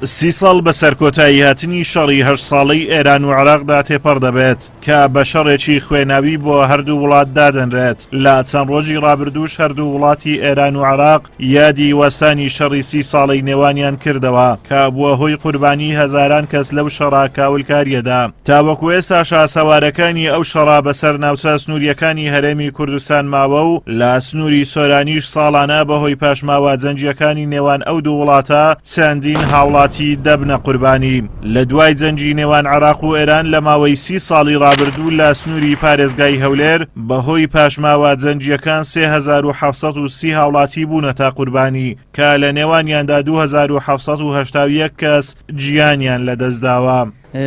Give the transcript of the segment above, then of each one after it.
30 ساڵ بە سەرکۆتایی هاتنی شەڕی 8 ساڵەی ئێران و عێراقدا تێپەڕ دەبێت کە بە شەڕێکی خوێناوی بۆ هەردوو وڵات دادەنرێت. لە چەند ڕۆژی ڕابردووش هەردوو وڵاتی ئێران و عێراق یادی وەستانی شەڕی 30 ساڵەی نێوانیان کردەوە کە بووە هۆی قوربانی هەزاران کەس لەو شەڕا کاولکاریەدا. تاوەکو ئێستا شاسەوارەکانی ئەو شەڕا بەسەر ناوچە سنووریەکانی هەرێمی کوردستان ماوە و لە سنووری سۆرانیش ساڵانە بەهۆی پاشماوە جەنجیەکانی نێوان ئەو دوو وڵاتە چەندین هاوڵاتی دەبنە قوربانی. لە دوای جەنجی نێوان عێراق و ئێران لە ماوەی 30 ساڵی ڕابردوو لە سنووری پارێزگای هەولێر بەهۆی پاشماوە جەنجیەکان 3730 هاوڵاتی بوونەتە قوربانی کە لە نێوانیاندا 2781 کەس گیانیان لەدەستداوە.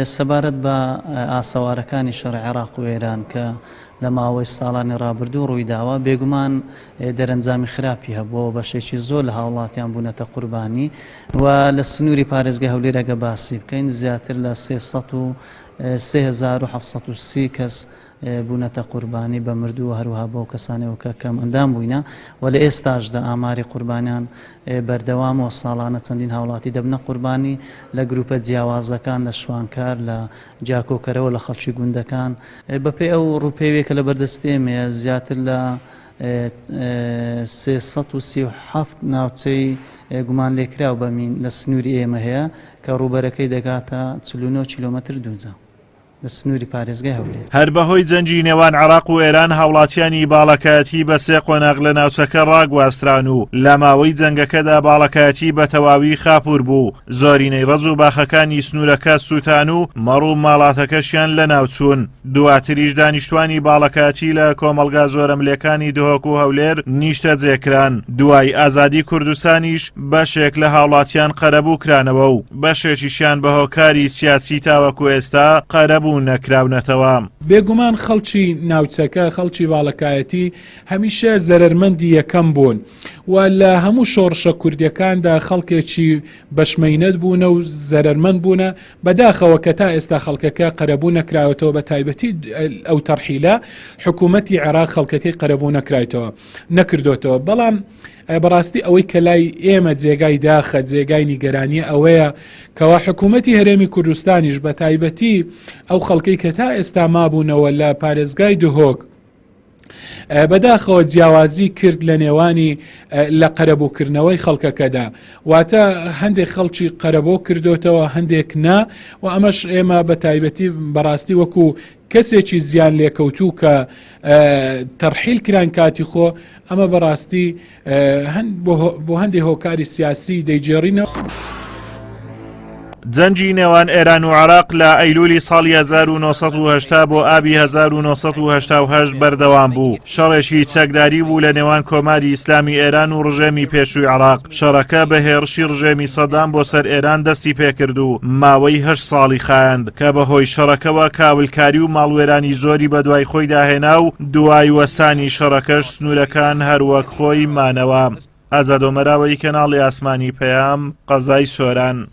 سەبارەت بە ئاسەوارەکانی شەڕی عێراق و ئێران کە لە ماوەی ساڵانی ڕابردوو ڕوویداوە بێگومان دەرەنجامی خراپی هەبووە بەشێکی زۆر لە هاوڵاتیان بوونەتە قوربانی و لە سنووری پارێزگای هەولێرەگە باسی بکەین زیاتر لە 3730 کەس بوونەتە قوربانی بە مردووە هەروها بۆ کەسانەوە کە کەم ئەندام بووینە و لە ئێستاشدا ئاماری قوربانیان بەردەوامەوە ساڵانە چەندین هاوڵاتی دەبنە قوربانی لە گروپە جیاوازەکان لە شوانکار لە جاکۆکەرەوە لە خەڵکی گوندەکان بەپێی ئەو ڕووپێوێکە لە بەردەستێمێ زیاتر لە 337 ناوچەی گومان لێکراو بەمین لە سنووری ئێمە هەیە کە ڕووبەرەکەی دەگاتە 49 کیلۆمەتر دووجە لە سنووری پارێزگای هەولێر. هەر بەهۆی جەنجی نێوان عێراق و ئێران هاوڵاتیانی باڵەکایەتی بە سێ قۆناغ لە ناوچەکە ڕاگواستران و لە ماوەی جەنگەکەدا باڵەکایەتی بە تەواوی خاپوور بوو. زۆرینەی ڕەز و باخەکانی سنوورەکە سووتان و مەڕ و ماڵاتەکەشیان لە ناوچوون. دواتریش دانیشتوانی باڵەکایەتی لە کۆمەڵگا زۆرەملێکانی دهۆک و هەولێر نیشتە جێکران. دوای ئازادی کوردستانیش بەشێک لە هاوڵاتیان قەرەبوو کرانەوە و بەشێکیشیان بە هۆکاری سیاسی تاوەکو ئێستا قەرەبوو نەکراونەتەوە. بێگومان خەڵکی ناوچەکە خەڵکی باڵەکایەتی هەمیشە زەرمەندی یەکەم بوون و لە هەموو شۆڕشە کوردیەکاندا خەڵکێکی بەشمەینەت بوونە و زەرمەند بوونە بەداخەوە کە تا ئێستا خەڵکەکە قەرەبوو نەکراوەتەوە بە تایبەتی ئەو تەرحیلە حکوومەتی عێراق خەڵکەکەی قەرەبوو نەکردوێتەوە. بەڵام بەڕاستی ئەوەی کە لای ئێمە جێگای داخە جێگای نیگەرانی ئەوەیە کەوا حکوومەتی هەرێمی کوردستانیش بە تایبەتی ئەو خەڵکەی کە تا ئێستا مابوونەوە لە پارێزگای دهۆک بەداخەوە جیاوازی کرد لە نێوانی لە قەرەبووکردنەوەی خەڵکەکەدا واتە هەندێک خەڵکی قەرەبۆ کردوتەوە هەندێک نا و ئەمەش ئێمە بە تایبەتی بەڕاستی وەکو کەسێکی زیان لێکەوتوو کە تەرحیل کران کاتی خۆ ئەمە بەڕاستی بۆ هەندێک هۆکاری سیاسی دەیجێڕینەوە. جەنجی نێوان ئێران و عێراق لە ئەیلولی ساڵی 1980 بۆ ئابی 1980 بەردەوام بوو. شەڕێکی چەکداری بوو لە نێوان کۆماری ئیسلامی ئێران و ڕژێمی پێشووی عێراق. شەڕەکە بە هێرشی ڕژێمی سەدام بۆ سەر ئێران دەستی پێکرد و ماوەی 8 ساڵی خایاند کە بەهۆی شەڕەکەوە کاولکاری و ماڵوێرانی زۆری بە دوای خۆی داهێنا و دوای وەستانی شەڕەکەش سنوورەکان هەروەک خۆی مانەوە. ئازاد ئۆمەراوی کەناڵی ئاسمانی پەیام قەزای سۆران.